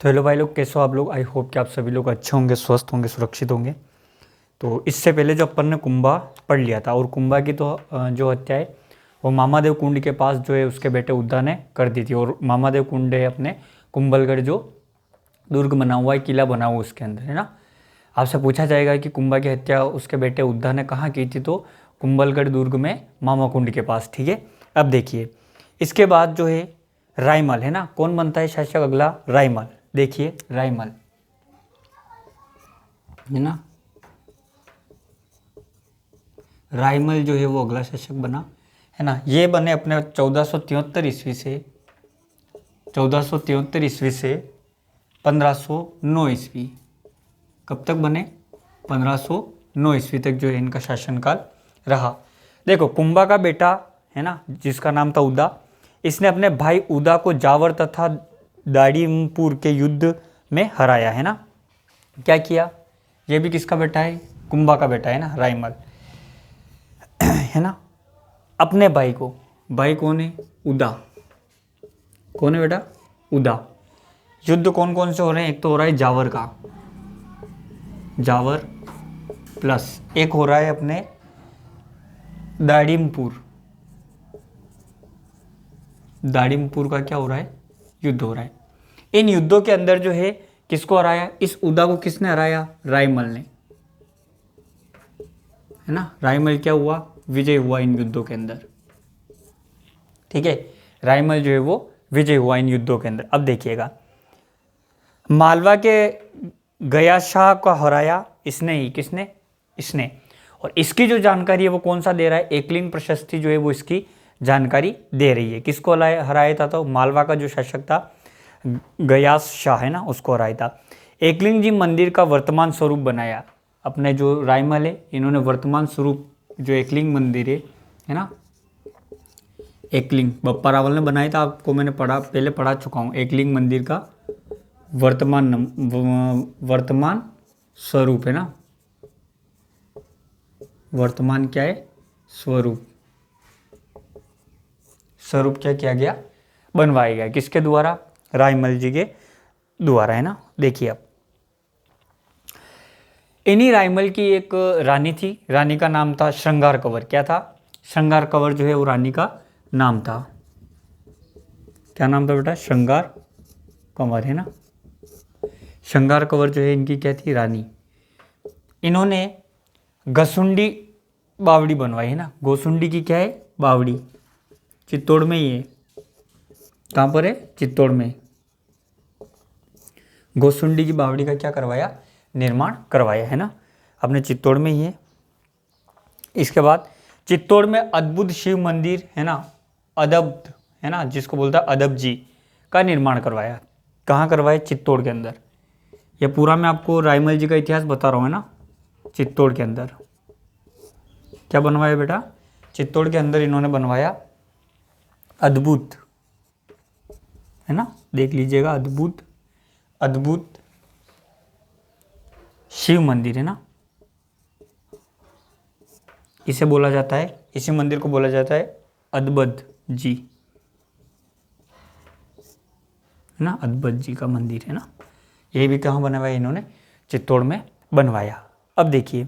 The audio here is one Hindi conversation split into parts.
तो हेलो भाई लोग, कैसे हो आप लोग। आई होप कि आप सभी लोग अच्छे होंगे, स्वस्थ होंगे, सुरक्षित होंगे। तो इससे पहले जो अपन ने कुंभा पढ़ लिया था, और कुंभा की तो जो हत्या है वो मामादेव कुंड के पास जो है उसके बेटे उद्दा ने कर दी थी। और मामादेव कुंड है अपने कुंभलगढ़, जो दुर्ग बना हुआ है, किला बना हुआ उसके अंदर, है ना। आपसे पूछा जाएगा कि कुंभा की हत्या उसके बेटे उद्दा ने कहाँ की थी, तो कुंभलगढ़ दुर्ग में मामा कुंड के पास। ठीक है, अब देखिए इसके बाद जो है रायमल, है ना। कौन बनता है शासक अगला? रायमल। देखिए रायमल, है ना। रायमल जो है वो अगला शासक बना, है ना। ये बने अपने 1473 ईस्वी से 1473 ईस्वी से 1509 ईस्वी। कब तक बने? 1509 ईस्वी तक जो है इनका शासनकाल रहा। देखो कुंभा का बेटा, है ना, जिसका नाम था उदा, इसने अपने भाई उदा को जावर तथा दाड़ीमपुर के युद्ध में हराया, है ना। क्या किया? ये भी किसका बेटा है? कुंभा का बेटा, है ना, रायमल, है ना। अपने भाई को, भाई कौन है? उदा। कौन है बेटा? उदा। युद्ध कौन कौन से हो रहे हैं? एक तो हो रहा है जावर का, जावर, प्लस एक हो रहा है अपने दाड़ीमपुर। दाड़ीमपुर का क्या हो रहा है? युद्ध हो रहा है। इन युद्धों के अंदर जो है किसको हराया? इस उदा को किसने हराया? रायमल ने, है ना। रायमल क्या हुआ? विजय हुआ इन युद्धों के अंदर। ठीक है, रायमल जो है वो विजय हुआ इन युद्धों के अंदर। अब देखिएगा, मालवा के गया शाह को हराया इसने ही। किसने? इसने। और इसकी जो जानकारी है वो कौन सा दे रहा है? एकलिंग प्रशस्ति जो है वो इसकी जानकारी दे रही है। किसको हराया था? तो मालवा का जो शासक था गयास शाह, है ना, उसको हराया था। एकलिंग जी मंदिर का वर्तमान स्वरूप बनाया। अपने जो रायमल है, इन्होंने वर्तमान स्वरूप जो एकलिंग मंदिर है ना, एकलिंग बप्पा रावल ने बनाया था। आपको मैंने पहले पढ़ा चुका हूँ। एकलिंग मंदिर का वर्तमान स्वरूप, है ना। वर्तमान क्या है? स्वरूप। स्वरूप क्या किया गया? बनवाया गया। किसके द्वारा? रायमल जी के द्वारा, है ना। देखिए अब इन्हीं रायमल की एक रानी थी। रानी का नाम था श्रृंगार कंवर। क्या था? श्रृंगार कंवर जो है वो रानी का नाम था। क्या नाम था बेटा? श्रृंगार कंवर, है ना। श्रृंगार कंवर जो है इनकी क्या थी? रानी। इन्होंने घसुंडी बावड़ी बनवाई, है ना। गोसुंडी की क्या है? बावड़ी। चित्तौड़ में ही है। कहाँ पर है? चित्तौड़ में। गोसुंडी की बावड़ी का क्या करवाया? निर्माण करवाया, है ना। अपने चित्तौड़ में ही है। इसके बाद चित्तौड़ में अद्भुत शिव मंदिर, है ना, अदब्ध, है ना, जिसको बोलता है अदब जी, का निर्माण करवाया। कहाँ करवाया? चित्तौड़ के अंदर। ये पूरा मैं आपको रायमल जी का इतिहास बता रहा हूँ, है ना। चित्तौड़ के अंदर क्या बनवाया बेटा? चित्तौड़ के अंदर इन्होंने बनवाया अद्भुत, है ना, देख लीजिएगा, अद्भुत अद्भुत शिव मंदिर, है ना। इसे बोला जाता है, इसी मंदिर को बोला जाता है अद्भुत जी, है ना। अद्भुत जी का मंदिर, है ना। ये भी कहाँ बनवाया इन्होंने? चित्तौड़ में बनवाया। अब देखिए,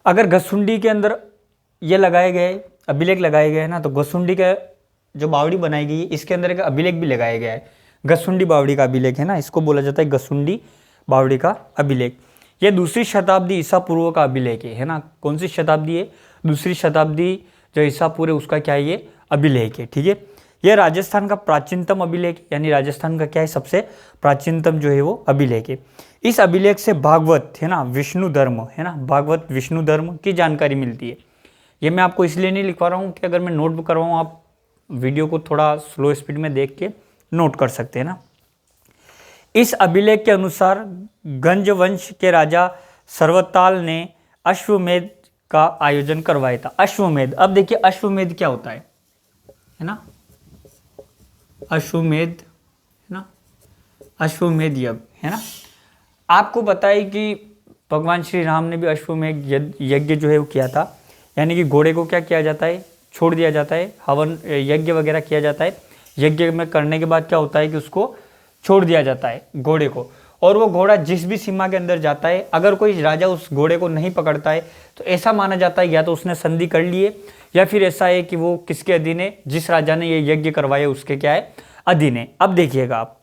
अगर घसुंडी के अंदर ये लगाए गए अभिलेख लगाए गए हैं ना, तो घसुंडी का जो बावड़ी बनाई गई है इसके अंदर एक अभिलेख भी लगाया गया है। घसुंडी बावड़ी का अभिलेख, है ना, इसको बोला जाता है घसुंडी बावड़ी का अभिलेख। ये दूसरी शताब्दी ईसा पूर्व का अभिलेख है ना। कौन सी शताब्दी है? दूसरी शताब्दी जो ईसा पूर्व, उसका क्या है? ये अभिलेख है। ठीक है, यह राजस्थान का प्राचीनतम अभिलेख, यानी राजस्थान का क्या है? सबसे प्राचीनतम जो है वो अभिलेख है। इस अभिलेख से भागवत, है ना, विष्णु धर्म, है ना, भागवत विष्णु धर्म की जानकारी मिलती है। ये मैं आपको इसलिए नहीं लिखवा रहा हूँ कि अगर मैं नोट करवाऊँ, आप वीडियो को थोड़ा स्लो स्पीड में देख के नोट कर सकते हैं ना। इस अभिलेख के अनुसार गंज वंश के राजा सर्वताल ने अश्वमेध का आयोजन करवाया था। अश्वमेध, अब देखिए अश्वमेध क्या होता है ना। अश्वमेध, है ना, अश्वमेध यज्ञ, है ना। आपको बताइए कि भगवान श्री राम ने भी अश्वमेध यज्ञ जो है वो किया था। यानी कि घोड़े को क्या किया जाता है? छोड़ दिया जाता है, हवन यज्ञ वगैरह किया जाता है। यज्ञ में करने के बाद क्या होता है कि उसको छोड़ दिया जाता है घोड़े को, और वो घोड़ा जिस भी सीमा के अंदर जाता है, अगर कोई राजा उस घोड़े को नहीं पकड़ता है तो ऐसा माना जाता है या तो उसने संधि कर लिए, या फिर ऐसा है कि वो किसके अधीन है, जिस राजा ने ये यज्ञ करवाया उसके क्या है, अधीन है। अब देखिएगा आप,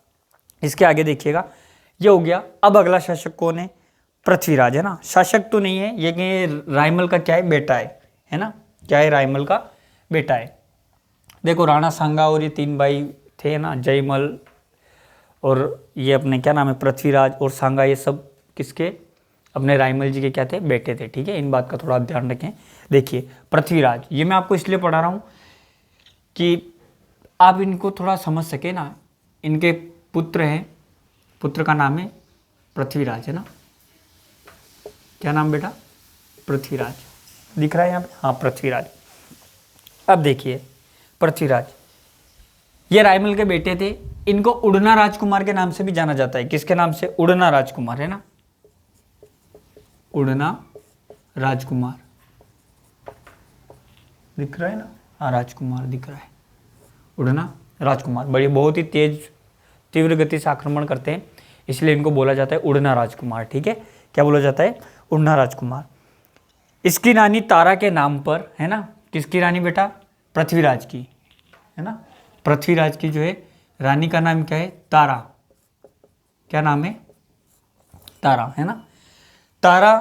इसके आगे देखिएगा, ये हो गया। अब अगला शासक कौन है, पृथ्वीराज है ना। शासक तो नहीं है ये, कि रायमल का क्या है, बेटा है ना, क्या है, रायमल का बेटा है। देखो राणा सांगा और ये 3 भाई थे ना, जयमल और ये अपने क्या नाम है, पृथ्वीराज और सांगा, ये सब किसके, अपने रायमल जी के क्या थे, बेटे थे। ठीक है, इन बात का थोड़ा आप ध्यान रखें। देखिए पृथ्वीराज, ये मैं आपको इसलिए पढ़ा रहा हूँ कि आप इनको थोड़ा समझ सके ना। इनके पुत्र हैं, पुत्र का नाम है पृथ्वीराज, है ना। क्या नाम बेटा, पृथ्वीराज, दिख रहा है यहाँ पे, हाँ पृथ्वीराज। अब देखिए पृथ्वीराज, ये रायमल के बेटे थे। इनको उड़ना राजकुमार के नाम से भी जाना जाता है। किसके नाम से, उड़ना राजकुमार, है ना, उड़ना राजकुमार दिख रहा है ना, हाँ राजकुमार दिख रहा है, उड़ना राजकुमार। बड़ी बहुत ही तेज तीव्र गति से आक्रमण करते हैं, इसलिए इनको बोला जाता है उड़ना राजकुमार। ठीक है, क्या बोला जाता है, उड़ना राजकुमार। इसकी रानी तारा के नाम पर, है ना, किसकी रानी बेटा, पृथ्वीराज की, है ना, पृथ्वीराज की जो है रानी का नाम क्या है, तारा। क्या नाम है, तारा, है ना। तारा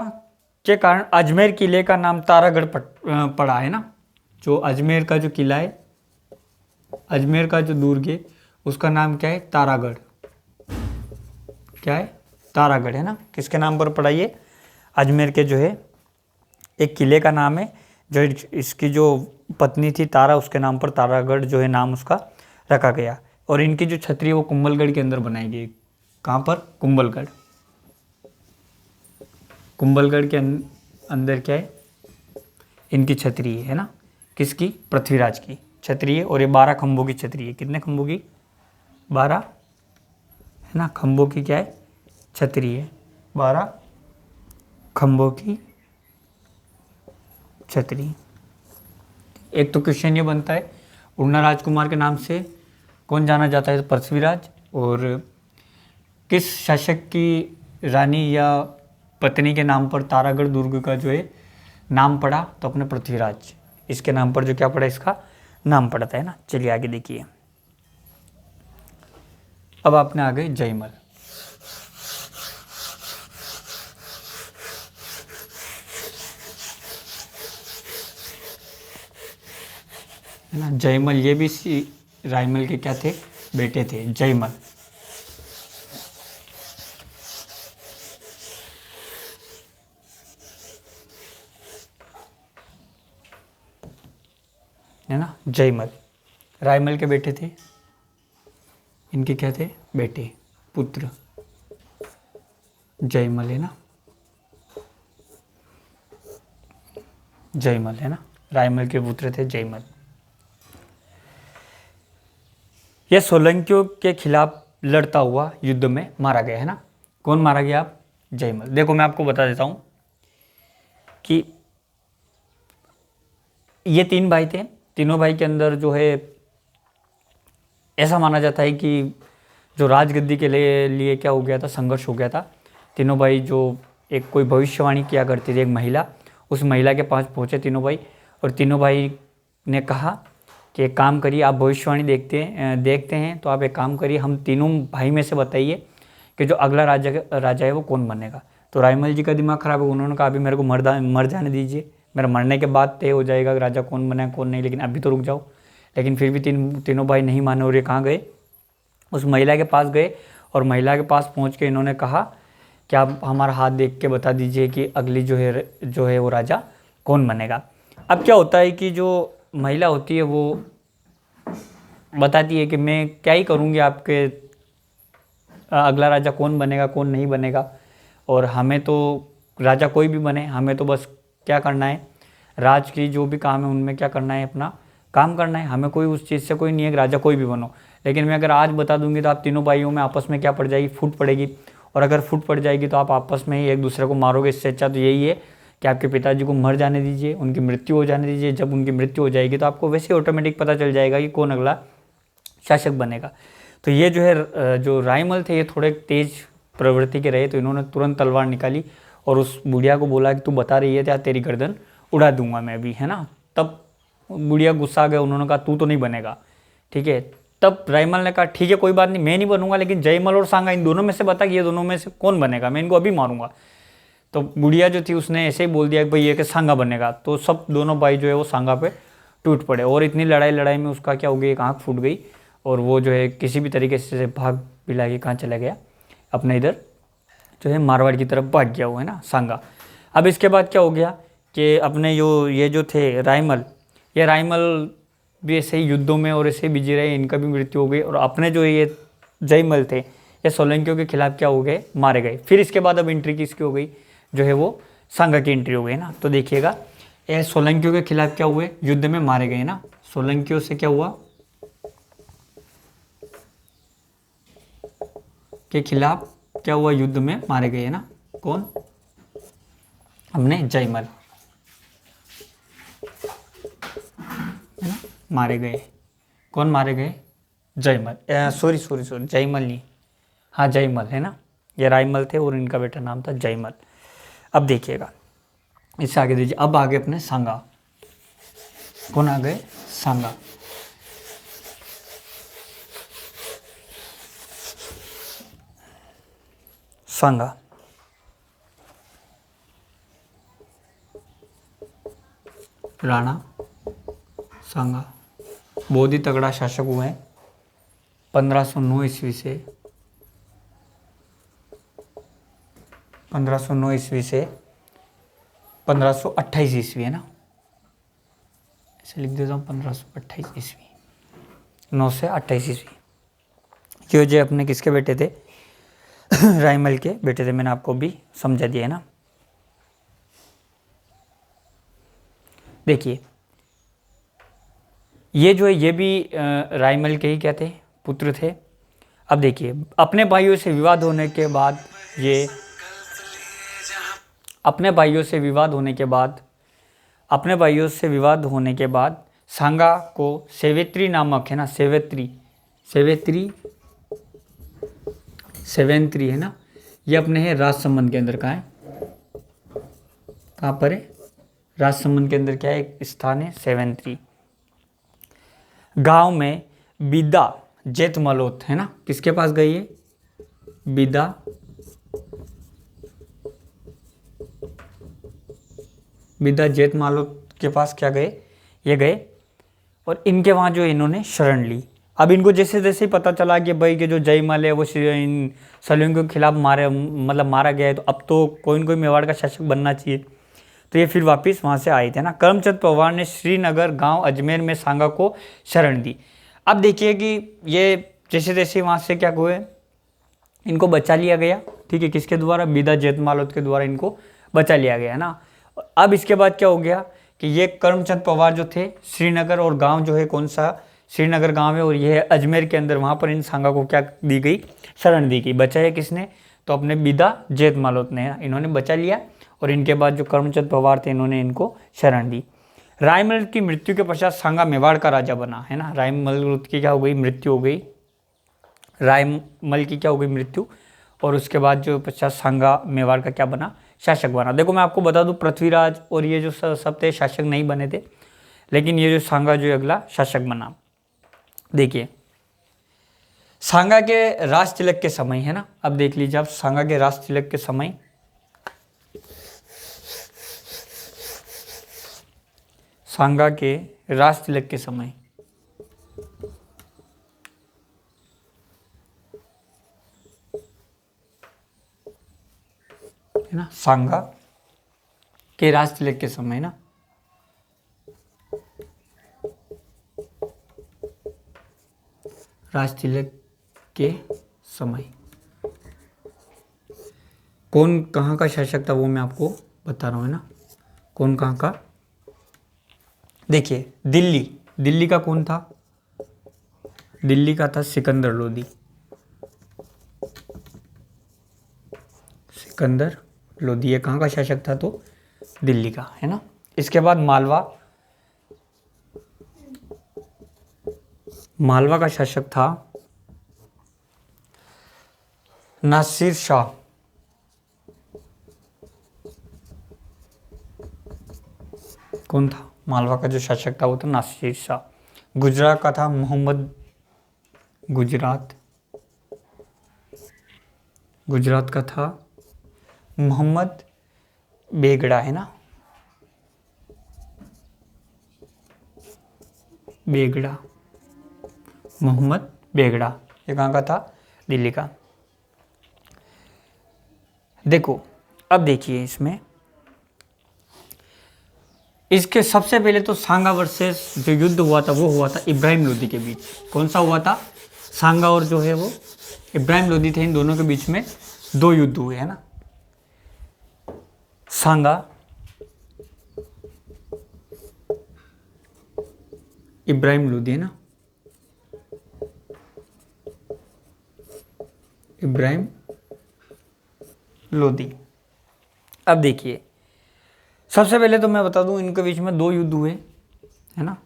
के कारण अजमेर किले का नाम तारागढ़ पड़ा, है ना। जो अजमेर का जो किला है, अजमेर का जो दुर्ग है, उसका नाम क्या है, तारागढ़। क्या है, तारागढ़, है ना। किसके नाम पर पड़ा ये, अजमेर के जो है एक किले का नाम है, जो इसकी जो पत्नी थी तारा, उसके नाम पर तारागढ़ जो है नाम उसका रखा गया। और इनकी जो छतरी है वो कुंभलगढ़ के अंदर बनाई गई। कहाँ पर, कुंभलगढ़, कुंभलगढ़ के अंदर क्या है, इनकी छतरी है ना, किसकी, पृथ्वीराज की छतरी है। और ये 12 खंभों की छतरी है। कितने खंभों की, 12, है ना, खंभों की क्या है, छतरी है, 12 खंभों की छतरी। एक तो क्वेश्चन ये बनता है, उड़ना राजकुमार के नाम से कौन जाना जाता है, पृथ्वीराज। और किस शासक की रानी या पत्नी के नाम पर तारागढ़ दुर्ग का जो है नाम पड़ा, तो अपने पृथ्वीराज, इसके नाम पर जो क्या पड़ा, इसका नाम पड़ता है ना। चलिए आगे देखिए। अब आपने आ गए जयमल। है ना, जयमल, ये भी रायमल के क्या थे, बेटे थे, जयमल। है ना, जयमल रायमल के बेटे थे। इनके क्या थे, बेटे, पुत्र, जयमल, है ना, जयमल, है ना, रायमल के पुत्र थे जयमल। यह सोलंकियों के खिलाफ लड़ता हुआ युद्ध में मारा गया, है ना। कौन मारा गया, आप, जयमल। देखो मैं आपको बता देता हूं कि ये 3 भाई थे। तीनों भाई के अंदर जो है ऐसा माना जाता है कि जो राजगद्दी के लिए क्या हो गया था, संघर्ष हो गया था। तीनों भाई जो एक कोई भविष्यवाणी किया करती थी, एक महिला, उस महिला के पास पहुँचे तीनों भाई, और तीनों भाई ने कहा कि एक काम करिए, आप भविष्यवाणी देखते हैं तो आप एक काम करिए, हम तीनों भाई में से बताइए कि जो अगला राजा है वो कौन बनेगा। तो रायमल जी का दिमाग खराब है, उन्होंने कहा अभी मेरे को मर जाने दीजिए, मेरा मरने के बाद तय हो जाएगा कि राजा कौन बना है कौन नहीं, लेकिन अभी तो रुक जाओ। लेकिन फिर भी तीनों भाई नहीं माने, और ये कहाँ गए, उस महिला के पास गए। और महिला के पास पहुँच के इन्होंने कहा कि आप हमारा हाथ देख के बता दीजिए कि अगली जो है वो राजा कौन बनेगा। अब क्या होता है कि जो महिला होती है वो बताती है कि मैं क्या ही करूँगी, आपके अगला राजा कौन बनेगा कौन नहीं बनेगा, और हमें तो राजा कोई भी बने, हमें तो बस क्या करना है, राज की जो भी काम है उनमें क्या करना है, अपना काम करना है, हमें कोई उस चीज़ से कोई नहीं है कि राजा कोई भी बनो। लेकिन मैं अगर आज बता दूंगी तो आप तीनों भाइयों में आपस में क्या पड़ जाएगी, फूट पड़ेगी, और अगर फूट पड़ जाएगी तो आप आपस में ही एक दूसरे को मारोगे। इससे अच्छा तो यही है कि आपके पिताजी को मर जाने दीजिए, उनकी मृत्यु हो जाने दीजिए। जब उनकी मृत्यु हो जाएगी तो आपको वैसे ऑटोमेटिक पता चल जाएगा कि कौन अगला शासक बनेगा। तो ये जो है जो रायमल थे ये थोड़े तेज प्रवृत्ति के रहे, तो इन्होंने तुरंत तलवार निकाली और उस बुढ़िया को बोला कि तू बता रही है क्या, तेरी गर्दन उड़ा दूंगा मैं भी, है ना। तब बुढ़िया गुस्सा आ गया, उन्होंने कहा तू तो नहीं बनेगा, ठीक है। तब रायमल ने कहा ठीक है कोई बात नहीं, मैं नहीं बनूंगा, लेकिन जयमल और सांगा इन दोनों में से बता कि ये दोनों में से कौन बनेगा, मैं इनको अभी मारूंगा। तो बुढ़िया जो थी उसने ऐसे ही बोल दिया कि भाई ये कि सांगा बनेगा। तो सब दोनों भाई जो है वो सांगा पे टूट पड़े और इतनी लड़ाई में उसका क्या हो गया, एक आँख फूट गई और वो जो है किसी भी तरीके से भाग पिला के कहाँ चला गया, अपने इधर जो है मारवाड़ की तरफ भाग गया वो, है ना, सांगा। अब इसके बाद क्या हो गया कि अपने ये जो थे रायमल, ये रायमल भी ऐसे ही युद्धों में और ऐसे बिजी रहे, इनका भी मृत्यु हो गई। और अपने जो ये जयमल थे ये सोलंकियों के खिलाफ क्या हो गए, मारे गए। फिर इसके बाद अब एंट्री किसकी हो गई, जो है वो सांगा की एंट्री हो गई ना। तो देखिएगा ये सोलंकियों के खिलाफ क्या हुए, युद्ध में मारे गए ना। सोलंकियों से क्या हुआ, के खिलाफ क्या हुआ, युद्ध में मारे गए ना। कौन, हमने जयमल, है ना, मारे गए। कौन मारे गए, जयमल, सॉरी जयमल नहीं, हाँ जयमल, है ना। ये रायमल थे और इनका बेटा नाम था जयमल। अब देखिएगा इससे आगे दीजिए, अब आगे अपने सांगा, कौन आ गए, सांगा। सांगा राणा सांगा बहुत ही तगड़ा शासक हुआ है 1509 ईस्वी से 1528 ईस्वी, है ना, ऐसे लिख देता हूँ 1528 ईस्वी, 9 से 28 ईस्वी। ये जो अपने किसके बेटे थे, रायमल के बेटे थे, मैंने आपको भी समझा दिया, है ना। देखिए ये जो है ये भी रायमल के ही क्या थे, पुत्र थे। अब देखिए अपने भाइयों से विवाद होने के बाद सांगा को सेवेत्री नामक, है ना, सेवेंत्री, है ना, ये अपने है राजसमंद के अंदर, कहाँ है, कहाँ पर है, राजसमंद के अंदर क्या है, एक स्थान है सेवेंत्री। गांव में बिदा जेत मलोत, है ना, किसके पास गई है, बिदा जेत मालोत के पास क्या गए, ये गए और इनके वहाँ जो इन्होंने शरण ली। अब इनको जैसे जैसे ही पता चला कि भाई के जो जयमल है वो इन सलूयों के खिलाफ मारा गया है, तो अब तो कोई न कोई मेवाड़ का शासक बनना चाहिए। तो ये फिर वापस वहाँ से आए थे ना। करमचंद पवार ने श्रीनगर गांव अजमेर में सांगा को शरण दी। अब देखिए कि ये जैसे जैसे वहाँ से क्या हुए, इनको बचा लिया गया, ठीक है, किसके द्वारा, बिदा जेत मालोत के द्वारा इनको बचा लिया गया ना। अब इसके बाद क्या हो गया कि ये करमचंद पवार जो थे श्रीनगर और गांव जो है कौन सा, श्रीनगर गांव है और ये है अजमेर के अंदर, वहाँ पर इन सांगा को क्या दी गई, शरण दी गई। बचाया किसने, तो अपने बिदा जेत मालोत ने, इन्होंने बचा लिया और इनके बाद जो करमचंद पवार थे इन्होंने इनको शरण दी। रायमल की मृत्यु के पश्चात सांगा मेवाड़ का राजा बना, है ना। रायमल की क्या हो गई, मृत्यु हो गई, रायमल की क्या हो गई, मृत्यु, और उसके बाद जो पश्चात सांगा मेवाड़ का क्या बना, शासक बना। देखो मैं आपको बता दूं पृथ्वीराज और ये जो सब थे शासक नहीं बने थे, लेकिन ये जो सांगा जो अगला शासक बना। देखिए सांगा के राज तिलक के समय, है ना, अब देख लीजिए आप सांगा के राज तिलक के समय, सांगा के राज तिलक के समय है ना, सांगा के राज तिलक के समय ना, राज तिलक के समय कौन कहाँ का शासक था वो मैं आपको बता रहा हूँ, है ना, कौन कहाँ का। देखिए दिल्ली का कौन था, दिल्ली का था सिकंदर लोदी, सिकंदर लोदी, ये कहाँ का शासक था, तो दिल्ली का, है ना। इसके बाद मालवा का शासक था नासिर शाह, कौन था? मालवा का जो शासक था वो था नासिर शाह। गुजरात का था मोहम्मद, गुजरात का था मोहम्मद बेगड़ा, है ना, बेगड़ा, मोहम्मद बेगड़ा। ये कहाँ का था? दिल्ली का। देखो अब देखिए इसमें, इसके सबसे पहले तो सांगा वर्सेस जो युद्ध हुआ था वो हुआ था इब्राहिम लोदी के बीच। कौन सा हुआ था? सांगा और जो है वो इब्राहिम लोदी थे, इन दोनों के बीच में 2 युद्ध हुए, है ना। सांगा, इब्राहिम लोदी, है ना, इब्राहिम लोदी। अब देखिए सबसे पहले तो मैं बता दूं इनके बीच में 2 युद्ध हुए, है ना,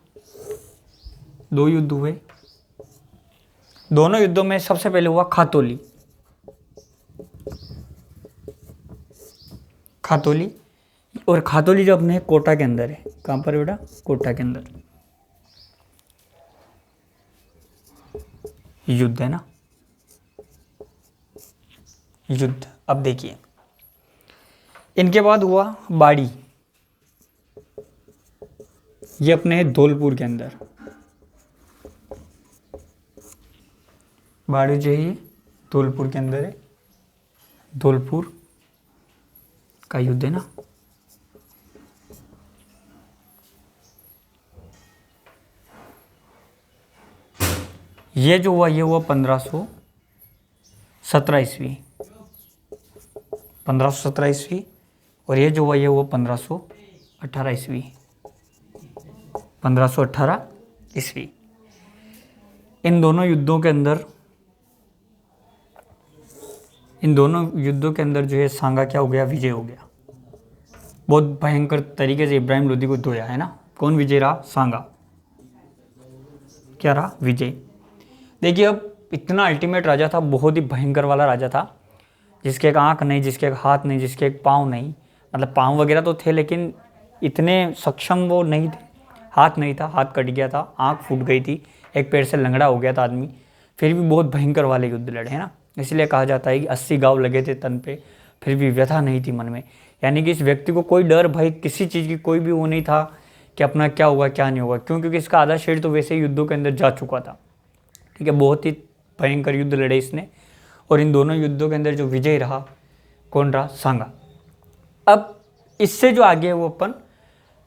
2 युद्ध हुए। दोनों युद्धों में सबसे पहले हुआ खातोली, और खातोली जो अपने कोटा के अंदर है। कहां पर बेटा? कोटा के अंदर युद्ध, है ना, युद्ध। अब देखिए इनके बाद हुआ बाड़ी, ये अपने है धौलपुर के अंदर। बाड़ी जो है ये धौलपुर के अंदर है, धौलपुर का युद्ध, है ना। ये जो हुआ ये हुआ 1517 ईस्वी, 1517 ईस्वी, और ये जो हुआ ये हुआ 1518 ईस्वी, 1518 ईस्वी। इन दोनों युद्धों के अंदर जो है सांगा क्या हो गया? विजय हो गया। बहुत भयंकर तरीके से इब्राहिम लोदी को धोया, है ना। कौन विजय रहा? सांगा। क्या रहा? विजय। देखिए अब इतना अल्टीमेट राजा था, बहुत ही भयंकर वाला राजा था, जिसके एक आंख नहीं, जिसके एक हाथ नहीं, जिसके एक पाँव नहीं, मतलब पाँव वगैरह तो थे लेकिन इतने सक्षम वो नहीं थे। हाथ नहीं था, हाथ कट गया था, आंख फूट गई थी, एक पैर से लंगड़ा हो गया था आदमी, फिर भी बहुत भयंकर वाले युद्ध लड़े, है ना। इसलिए कहा जाता है कि 80 घाव लगे थे तन पे, फिर भी व्यथा नहीं थी मन में। यानी कि इस व्यक्ति को कोई डर भय किसी चीज़ की कोई भी वो नहीं था कि अपना क्या होगा क्या नहीं होगा, क्यों? क्योंकि इसका आधा शरीर तो वैसे ही युद्धों के अंदर जा चुका था, ठीक है। बहुत ही भयंकर युद्ध लड़े इसने, और इन दोनों युद्धों के अंदर जो विजय रहा कौन रहा? सांगा। अब इससे जो आगे है वो अपन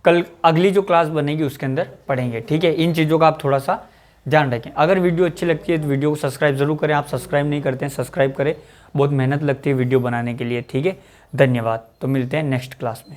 कल अगली जो क्लास बनेगी उसके अंदर पढ़ेंगे, ठीक है। इन चीज़ों का आप थोड़ा सा ध्यान रखें। अगर वीडियो अच्छी लगती है तो वीडियो को सब्सक्राइब जरूर करें। आप सब्सक्राइब नहीं करते हैं, सब्सक्राइब करें, बहुत मेहनत लगती है वीडियो बनाने के लिए, ठीक है। धन्यवाद। तो मिलते हैं नेक्स्ट क्लास में।